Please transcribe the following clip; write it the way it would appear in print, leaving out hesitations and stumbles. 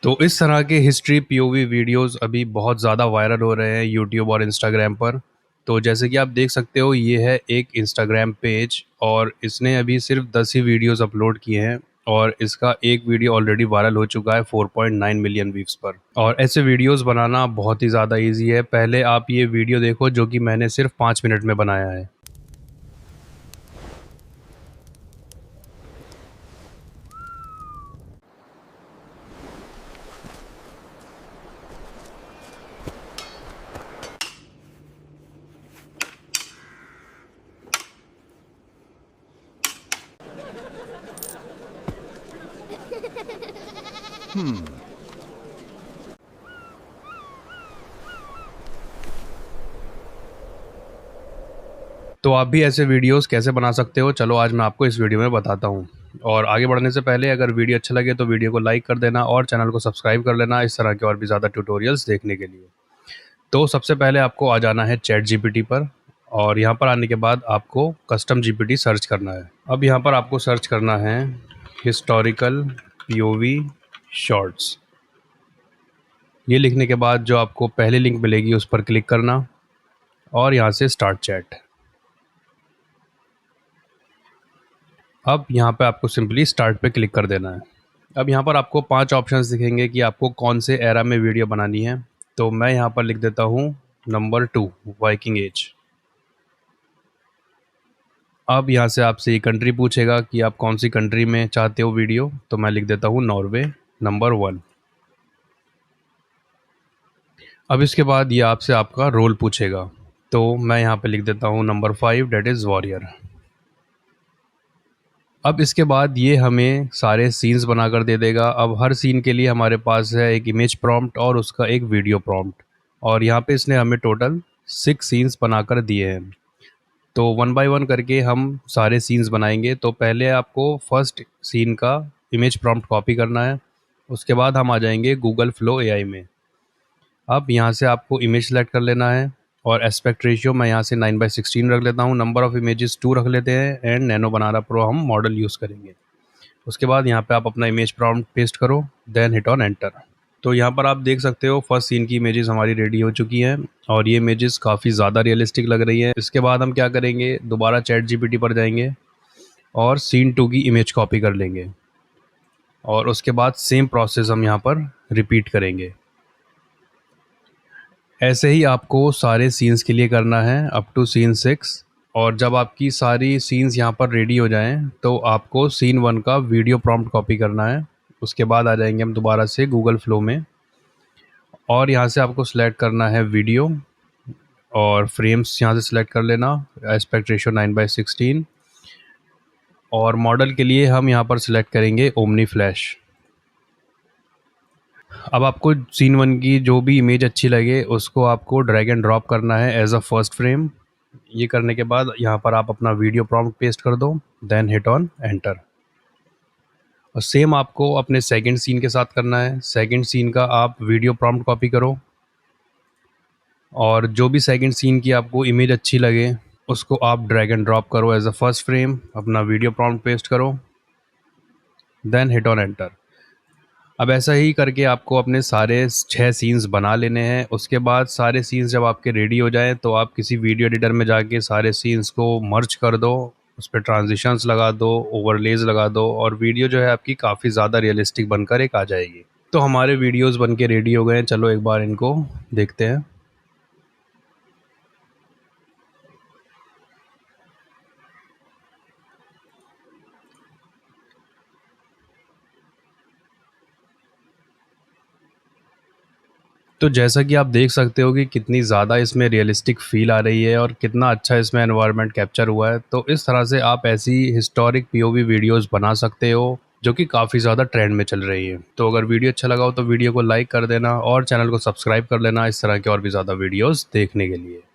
तो इस तरह के हिस्ट्री पीओवी वीडियोस अभी बहुत ज़्यादा वायरल हो रहे हैं यूट्यूब और इंस्टाग्राम पर। तो जैसे कि आप देख सकते हो, ये है एक इंस्टाग्राम पेज और इसने अभी सिर्फ 10 ही वीडियोस अपलोड किए हैं और इसका एक वीडियो ऑलरेडी वायरल हो चुका है 4.9 मिलियन व्यूज़ पर। और ऐसे वीडियोस बनाना बहुत ही ज़्यादा ईजी है। पहले आप ये वीडियो देखो जो कि मैंने सिर्फ 5 मिनट में बनाया है। तो आप भी ऐसे वीडियोस कैसे बना सकते हो, चलो आज मैं आपको इस वीडियो में बताता हूँ। और आगे बढ़ने से पहले अगर वीडियो अच्छा लगे तो वीडियो को लाइक कर देना और चैनल को सब्सक्राइब कर लेना इस तरह के और भी ज़्यादा ट्यूटोरियल्स देखने के लिए। तो सबसे पहले आपको आ जाना है चैट जीपीटी पर और यहाँ पर आने के बाद आपको कस्टम जीपीटी सर्च करना है। अब यहाँ पर आपको सर्च करना है हिस्टोरिकल पीओवी शॉर्ट्स। ये लिखने के बाद जो आपको पहली लिंक मिलेगी उस पर क्लिक करना और यहाँ से स्टार्ट चैट। अब यहाँ पे आपको सिंपली स्टार्ट पे क्लिक कर देना है। अब यहाँ पर आपको 5 ऑप्शंस दिखेंगे कि आपको कौन से एरा में वीडियो बनानी है। तो मैं यहाँ पर लिख देता हूँ नंबर 2 वाइकिंग एज। अब यहाँ से आपसे ये कंट्री पूछेगा कि आप कौन सी कंट्री में चाहते हो वीडियो, तो मैं लिख देता हूँ नॉर्वे नंबर 1। अब इसके बाद ये आपसे आपका रोल पूछेगा, तो मैं यहाँ पे लिख देता हूँ नंबर 5 डेट इज़ वॉरियर। अब इसके बाद ये हमें सारे सीन्स बनाकर दे देगा। अब हर सीन के लिए हमारे पास है एक इमेज प्रॉम्प्ट और उसका एक वीडियो प्रॉम्प्ट और यहाँ पे इसने हमें टोटल 6 सीन्स बनाकर दिए हैं। तो वन बाय वन करके हम सारे सीन्स बनाएंगे। तो पहले आपको फर्स्ट सीन का इमेज प्रॉम्प्ट कॉपी करना है। उसके बाद हम आ जाएंगे गूगल फ्लो एआई में। अब यहाँ से आपको इमेज सेलेक्ट कर लेना है और एस्पेक्ट रेशियो मैं यहाँ से 9:16 रख लेता हूँ। नंबर ऑफ़ इमेजेस 2 रख लेते हैं एंड नैनो बनाना प्रो हम मॉडल यूज़ करेंगे। उसके बाद यहाँ पे आप अपना इमेज प्रॉम्प्ट पेस्ट करो, देन हिट ऑन एंटर। तो यहाँ पर आप देख सकते हो फर्स्ट सीन की इमेजेस हमारी रेडी हो चुकी हैं और ये इमेजेस काफ़ी ज़्यादा रियलिस्टिक लग रही हैं। इसके बाद हम क्या करेंगे, दोबारा चैट जीपीटी पर जाएंगे और सीन 2 की इमेज कॉपी कर लेंगे और उसके बाद सेम प्रोसेस हम यहाँ पर रिपीट करेंगे। ऐसे ही आपको सारे सीन्स के लिए करना है अप टू सीन 6। और जब आपकी सारी सीन्स यहाँ पर रेडी हो जाएं तो आपको सीन 1 का वीडियो प्रॉम्प्ट कॉपी करना है। उसके बाद आ जाएंगे हम दोबारा से गूगल फ्लो में और यहाँ से आपको सिलेक्ट करना है वीडियो और फ्रेम्स यहाँ से सिलेक्ट कर लेना, एस्पेक्ट रेशियो 9:16। और मॉडल के लिए हम यहाँ पर सिलेक्ट करेंगे ओमनी फ्लैश। अब आपको सीन 1 की जो भी इमेज अच्छी लगे उसको आपको ड्रैग एंड ड्रॉप करना है एज अ फर्स्ट फ्रेम। ये करने के बाद यहाँ पर आप अपना वीडियो प्रॉम्प्ट पेस्ट कर दो, देन हिट ऑन एंटर। और सेम आपको अपने सेकंड सीन के साथ करना है। सेकंड सीन का आप वीडियो प्रॉम्प्ट कॉपी करो और जो भी सेकंड सीन की आपको इमेज अच्छी लगे उसको आप ड्रैग एंड ड्रॉप करो एज अ फर्स्ट फ्रेम, अपना वीडियो प्रॉम्प्ट पेस्ट करो, देन हिट ऑन एंटर। अब ऐसा ही करके आपको अपने सारे 6 सीन्स बना लेने हैं। उसके बाद सारे सीन्स जब आपके रेडी हो जाएं तो आप किसी वीडियो एडिटर में जाके सारे सीन्स को मर्ज कर दो, उस पर ट्रांजिशंस लगा दो, ओवरलेज लगा दो और वीडियो जो है आपकी काफ़ी ज़्यादा रियलिस्टिक बनकर एक आ जाएगी। तो हमारे वीडियोस बन के रेडी हो गए हैं, चलो एक बार इनको देखते हैं। तो जैसा कि आप देख सकते हो कि कितनी ज़्यादा इसमें रियलिस्टिक फ़ील आ रही है और कितना अच्छा इसमें एनवायरनमेंट कैप्चर हुआ है। तो इस तरह से आप ऐसी हिस्टोरिक पीओवी वीडियोस बना सकते हो जो कि काफ़ी ज़्यादा ट्रेंड में चल रही है। तो अगर वीडियो अच्छा लगा हो तो वीडियो को लाइक कर देना और चैनल को सब्सक्राइब कर लेना इस तरह के और भी ज़्यादा वीडियोस देखने के लिए।